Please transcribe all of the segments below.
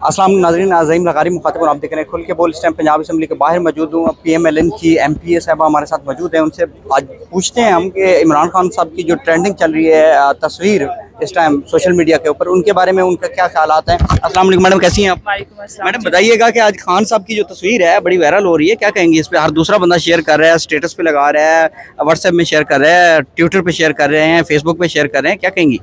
अस्सलाम नाज़रीन, अज़ीम लगारी मुखातिब और आप देख रहे हैं खुल के बोल। इस टाइम पंजाब असम्बली के बाहर मौजूद हूँ। PMLN की MPA साहबा हमारे साथ मौजूद हैं। उनसे आज पूछते हैं हम कि इमरान खान साहब की जो ट्रेंडिंग चल रही है तस्वीर इस टाइम सोशल मीडिया के ऊपर, उनके बारे में उनका क्या ख्यालात हैं। अस्सलाम वालेकुम मैडम, कैसी हैं आप? वालेकुम अस्सलाम। मैडम बताइएगा कि आज खान साहब की जो तस्वीर है बड़ी वायरल हो रही है, क्या कहेंगी इस पे? हर दूसरा बंदा शेयर कर रहा है, स्टेटस पे लगा रहा है, व्हाट्सएप में शेयर कर रहा है, ट्विटर पे शेयर कर रहे हैं, फेसबुक पे शेयर कर रहे हैं, क्या कहेंगी?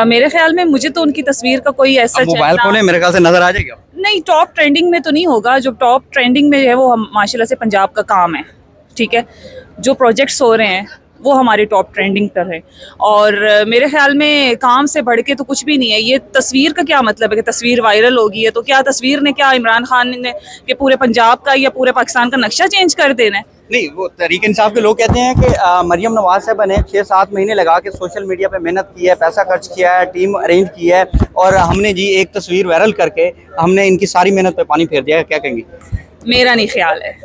मेरे ख्याल में मुझे तो उनकी तस्वीर का कोई ऐसा अब मोबाइल चलना फोन है, मेरे ख्याल से नजर आ जाएगा। नहीं, टॉप ट्रेंडिंग में तो नहीं होगा। जो टॉप ट्रेंडिंग में है वो हम माशाल्लाह से पंजाब का काम है, ठीक है। जो प्रोजेक्ट्स हो रहे हैं वो हमारे टॉप ट्रेंडिंग पर है। और मेरे ख्याल में काम से बढ़ के तो कुछ भी नहीं है। ये तस्वीर का क्या मतलब है कि तस्वीर वायरल होगी है तो क्या तस्वीर ने क्या इमरान खान ने कि पूरे पंजाब का या पूरे पाकिस्तान का नक्शा चेंज कर देना है? नहीं, वो तहरीक इंसाफ के लोग कहते हैं कि मरियम नवाज साहब ने 6-7 महीने लगा के सोशल मीडिया पे मेहनत की है, पैसा खर्च किया है, टीम अरेंज की है और हमने जी एक तस्वीर वायरल करके हमने इनकी सारी मेहनत पे पानी फेर दिया है, क्या कहेंगी? मेरा नहीं ख्याल है।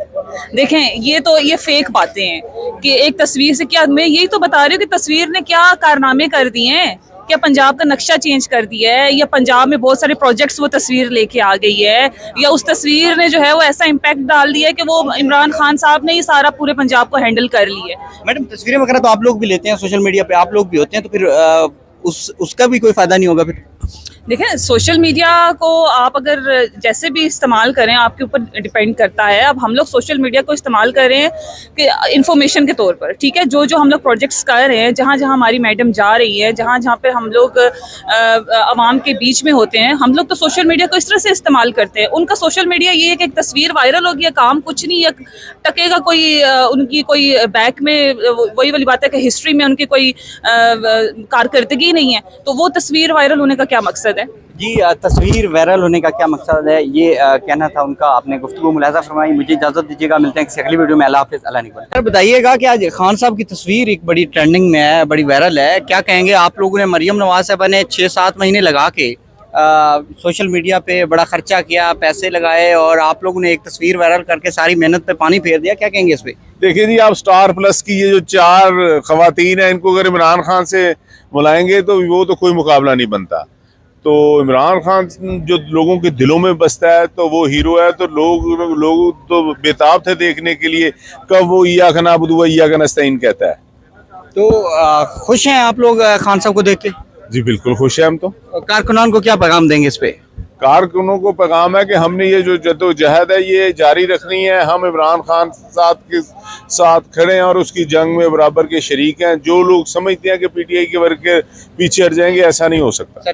देखें, ये फेक बातें हैं कि एक तस्वीर से क्या। मैं यही तो बता रही हूँ कि तस्वीर ने क्या कारनामे कर दिए हैं। क्या पंजाब का नक्शा चेंज कर दिया है, या पंजाब में बहुत सारे प्रोजेक्ट्स वो तस्वीर लेके आ गई है, या उस तस्वीर ने जो है वो ऐसा इम्पैक्ट डाल दिया है कि वो इमरान खान साहब ने ही सारा पूरे पंजाब को हैंडल कर लिया है। मैडम तस्वीरें वगैरह तो आप लोग भी लेते हैं सोशल मीडिया पे, आप लोग भी होते हैं, तो फिर उसका भी कोई फायदा नहीं होगा फिर? देखें, सोशल मीडिया को आप अगर जैसे भी इस्तेमाल करें आपके ऊपर डिपेंड करता है। अब हम लोग सोशल मीडिया को इस्तेमाल कर रहे हैं कि इंफॉर्मेशन के तौर पर, ठीक है। जो हम लोग प्रोजेक्ट्स कर रहे हैं, जहाँ जहाँ हमारी मैडम जा रही है, जहाँ पे हम लोग आवाम के बीच में होते हैं, हम लोग तो सोशल मीडिया को इस तरह से इस्तेमाल करते हैं। उनका सोशल मीडिया ये है कि एक तस्वीर वायरल हो गया, काम कुछ नहीं है, टकेगा कोई उनकी कोई बैक में वही वाली बात है कि हिस्ट्री में उनकी कोई कारकर्दगी नहीं है, तो वो तस्वीर वायरल होने का क्या मकसद है? जी, तस्वीर वायरल होने का क्या मकसद है, ये कहना था उनका। आपने गुफ्तगू मुलाज़ा फरमाई। मुझे इजाज़त दीजिएगा, मिलते हैं किसी अगली वीडियो में। अल्लाह हाफ़िज़, अल्लाह निगहबान। सर बताइएगा कि आज खान साहब की तस्वीर एक बड़ी ट्रेंडिंग में है, बड़ी वायरल है, क्या कहेंगे? आप लोगों ने मरियम नवाज साहब ने 6-7 महीने लगा के सोशल मीडिया पे बड़ा खर्चा किया, पैसे लगाए और आप लोगों ने एक तस्वीर वायरल करके सारी मेहनत पे पानी फेर दिया, क्या कहेंगे इस पे? देखिए जी, आप स्टार प्लस की ये जो 4 खवातीन हैं, इनको अगर इमरान खान से बुलाएंगे तो वो तो कोई मुकाबला नहीं बनता। तो इमरान खान जो लोगों के दिलों में बसता है तो वो हीरो है। तो लोग तो बेताब थे देखने के लिए कब वो इय्याक नअबुदु व इय्याक नस्तईन कहता है। तो खुश हैं आप लोग खान साहब को देख के? जी बिल्कुल खुश है हम तो। कारकुनान को क्या पैगाम देंगे इस पे? कारकुनों को पैगाम है कि हमने ये जो जद्दोजहद है ये जारी रखनी है। हम इमरान खान साहब के साथ खड़े हैं और उसकी जंग में बराबर के शरीक हैं। जो लोग समझते हैं कि PTI के वर्ग के पीछे हट जाएंगे, ऐसा नहीं हो सकता।